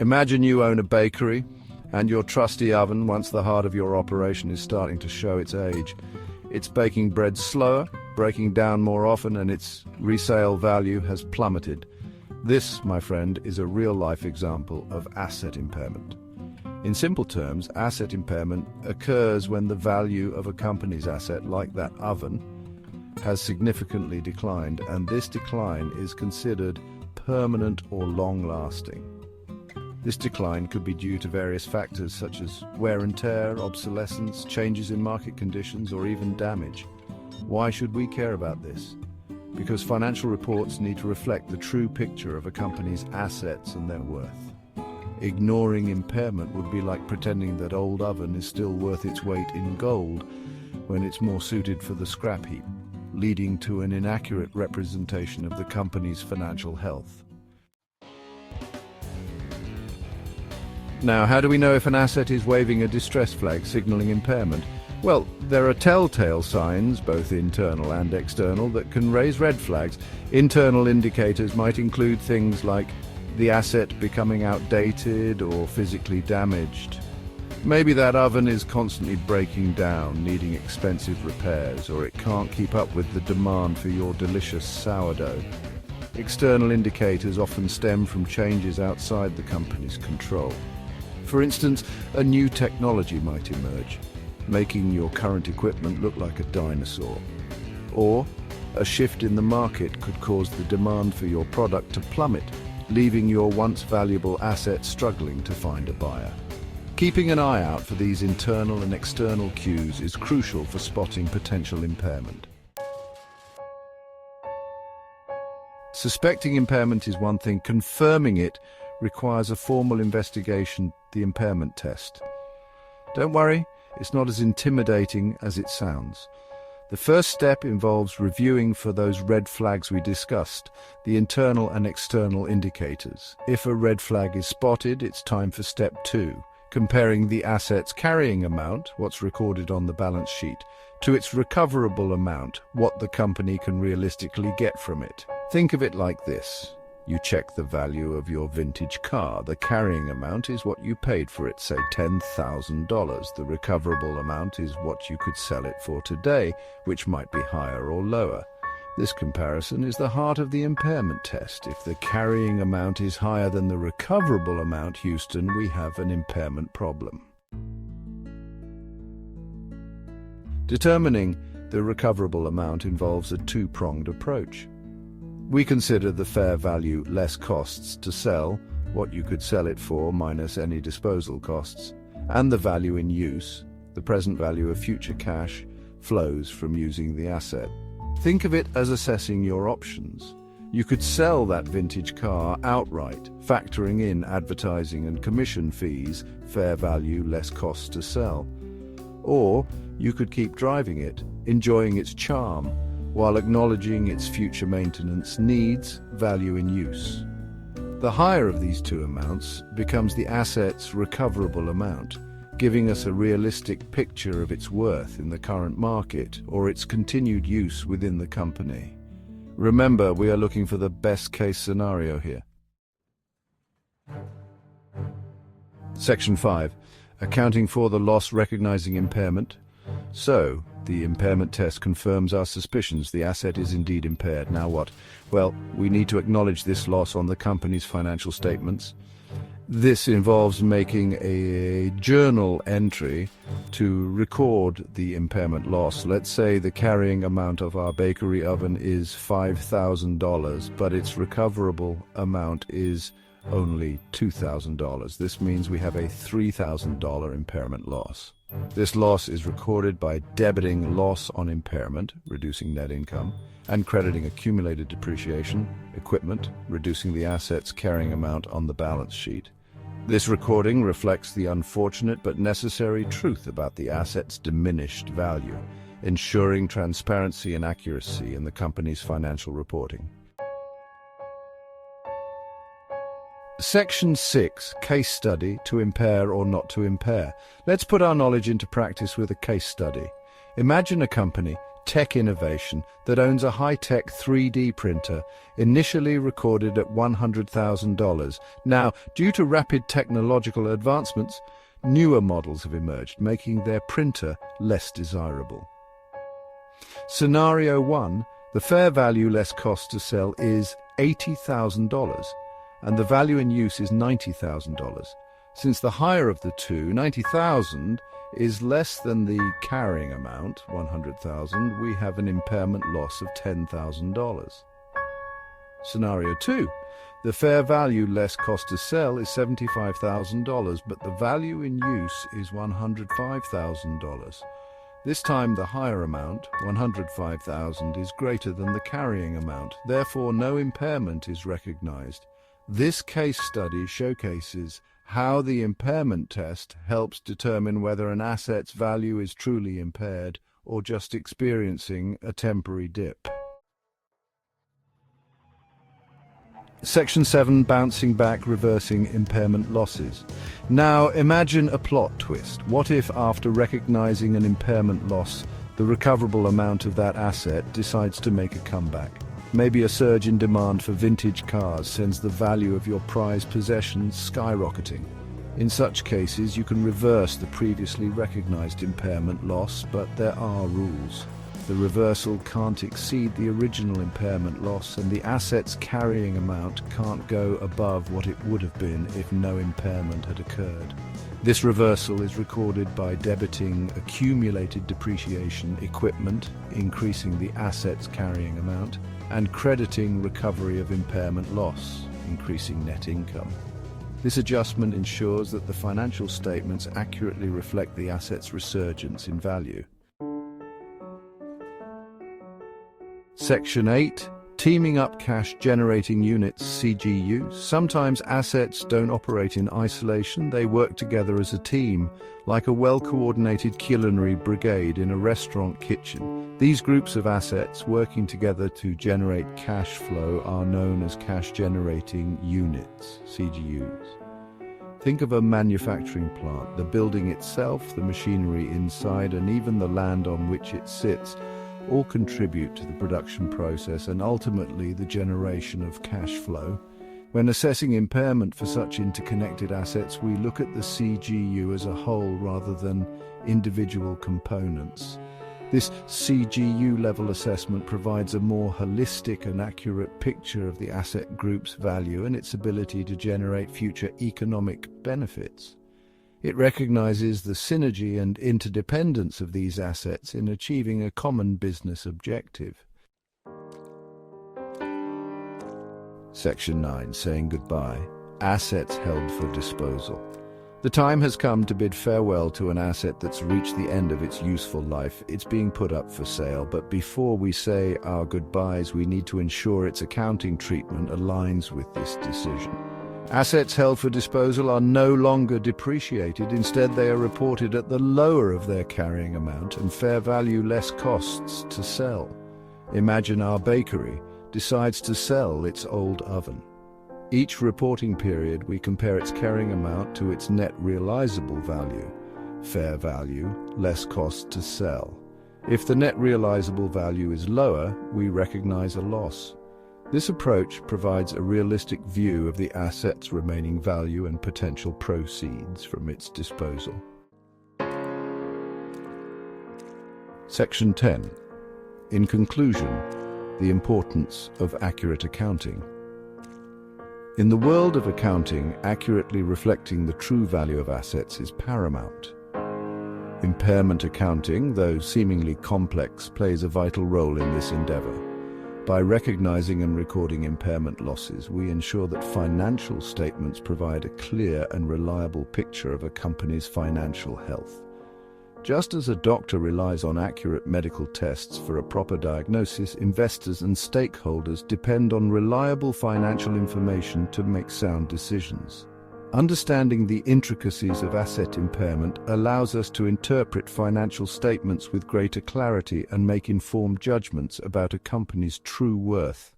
Imagine you own a bakery, and your trusty oven, once the heart of your operation, is starting to show its age. It's baking bread slower, breaking down more often, and its resale value has plummeted. This, my friend, is a real-life example of asset impairment. In simple terms, asset impairment occurs when the value of a company's asset, like that oven, has significantly declined, and this decline is considered permanent or long-lasting. This decline could be due to various factors such as wear and tear, obsolescence, changes in market conditions, or even damage. Why should we care about this? Because financial reports need to reflect the true picture of a company's assets and their worth. Ignoring impairment would be like pretending that old oven is still worth its weight in gold when it's more suited for the scrap heap, leading to an inaccurate representation of the company's financial health. Now, how do we know if an asset is waving a distress flag signaling impairment? Well, there are telltale signs, both internal and external, that can raise red flags. Internal indicators might include things like the asset becoming outdated or physically damaged. Maybe that oven is constantly breaking down, needing expensive repairs, or it can't keep up with the demand for your delicious sourdough. External indicators often stem from changes outside the company's control. For instance, a new technology might emerge, making your current equipment look like a dinosaur. Or a shift in the market could cause the demand for your product to plummet, leaving your once valuable asset struggling to find a buyer. Keeping an eye out for these internal and external cues is crucial for spotting potential impairment. Suspecting impairment is one thing. Confirming it requires a formal investigation, the impairment test. Don't worry, it's not as intimidating as it sounds. The first step involves reviewing for those red flags we discussed, the internal and external indicators. If a red flag is spotted, it's time for step 2, comparing the asset's carrying amount, what's recorded on the balance sheet, to its recoverable amount, what the company can realistically get from it. Think of it like this. You check the value of your vintage car. The carrying amount is what you paid for it, say $10,000. The recoverable amount is what you could sell it for today, which might be higher or lower. This comparison is the heart of the impairment test. If the carrying amount is higher than the recoverable amount, Houston, we have an impairment problem. Determining the recoverable amount involves a two-pronged approach. We consider the fair value less costs to sell, what you could sell it for minus any disposal costs, and the value in use, the present value of future cash flows from using the asset. Think of it as assessing your options. You could sell that vintage car outright, factoring in advertising and commission fees, fair value less costs to sell. Or you could keep driving it, enjoying its charm, while acknowledging its future maintenance needs, value in use. The higher of these two amounts becomes the asset's recoverable amount, giving us a realistic picture of its worth in the current market or its continued use within the company. Remember, we are looking for the best-case scenario here. Section 5. Accounting for the loss, recognizing impairment. So, the impairment test confirms our suspicions. The asset is indeed impaired. Now what? Well, we need to acknowledge this loss on the company's financial statements. This involves making a journal entry to record the impairment loss. Let's say the carrying amount of our bakery oven is $5,000, but its recoverable amount is only $2,000. This means we have a $3,000 impairment loss. This loss is recorded by debiting loss on impairment, reducing net income, and crediting accumulated depreciation, equipment, reducing the asset's carrying amount on the balance sheet. This recording reflects the unfortunate but necessary truth about the asset's diminished value, ensuring transparency and accuracy in the company's financial reporting. Section 6, Case Study, to impair or not to impair. Let's put our knowledge into practice with a case study. Imagine a company, tech innovation that owns a high-tech 3D printer, initially recorded at $100,000. Now, due to rapid technological advancements, newer models have emerged, making their printer less desirable. Scenario 1, the fair value less cost to sell is $80,000, and the value in use is $90,000. Since the higher of the two, $90,000, is less than the carrying amount, $100,000, we have an impairment loss of $10,000. Scenario 2. The fair value less cost to sell is $75,000, but the value in use is $105,000. This time the higher amount, $105,000, is greater than the carrying amount, therefore no impairment is recognized. This case study showcases how the impairment test helps determine whether an asset's value is truly impaired or just experiencing a temporary dip. Section 7, bouncing back, reversing impairment losses. Now imagine a plot twist. What if, after recognizing an impairment loss, the recoverable amount of that asset decides to make a comeback? Maybe a surge in demand for vintage cars sends the value of your prized possessions skyrocketing. In such cases, you can reverse the previously recognized impairment loss, but there are rules. The reversal can't exceed the original impairment loss, and the asset's carrying amount can't go above what it would have been if no impairment had occurred. This reversal is recorded by debiting accumulated depreciation equipment, increasing the asset's carrying amount, and crediting recovery of impairment loss, increasing net income. This adjustment ensures that the financial statements accurately reflect the asset's resurgence in value. Section 8. Teaming up cash-generating units, CGUs. Sometimes assets don't operate in isolation, they work together as a team, like a well-coordinated culinary brigade in a restaurant kitchen. These groups of assets working together to generate cash flow are known as cash-generating units, CGUs. Think of a manufacturing plant. The building itself, the machinery inside, and even the land on which it sits all contribute to the production process and ultimately the generation of cash flow. When assessing impairment for such interconnected assets, we look at the CGU as a whole rather than individual components. This CGU-level assessment provides a more holistic and accurate picture of the asset group's value and its ability to generate future economic benefits. It recognizes the synergy and interdependence of these assets in achieving a common business objective. Section 9, saying goodbye. Assets held for disposal. The time has come to bid farewell to an asset that's reached the end of its useful life. It's being put up for sale, but before we say our goodbyes, we need to ensure its accounting treatment aligns with this decision. Assets held for disposal are no longer depreciated. Instead, they are reported at the lower of their carrying amount and fair value less costs to sell. Imagine our bakery decides to sell its old oven. Each reporting period, we compare its carrying amount to its net realizable value, fair value less cost to sell. If the net realizable value is lower, we recognize a loss. This approach provides a realistic view of the asset's remaining value and potential proceeds from its disposal. Section 10. In conclusion, the importance of accurate accounting. In the world of accounting, accurately reflecting the true value of assets is paramount. Impairment accounting, though seemingly complex, plays a vital role in this endeavor. By recognizing and recording impairment losses, we ensure that financial statements provide a clear and reliable picture of a company's financial health. Just as a doctor relies on accurate medical tests for a proper diagnosis, investors and stakeholders depend on reliable financial information to make sound decisions. Understanding the intricacies of asset impairment allows us to interpret financial statements with greater clarity and make informed judgments about a company's true worth.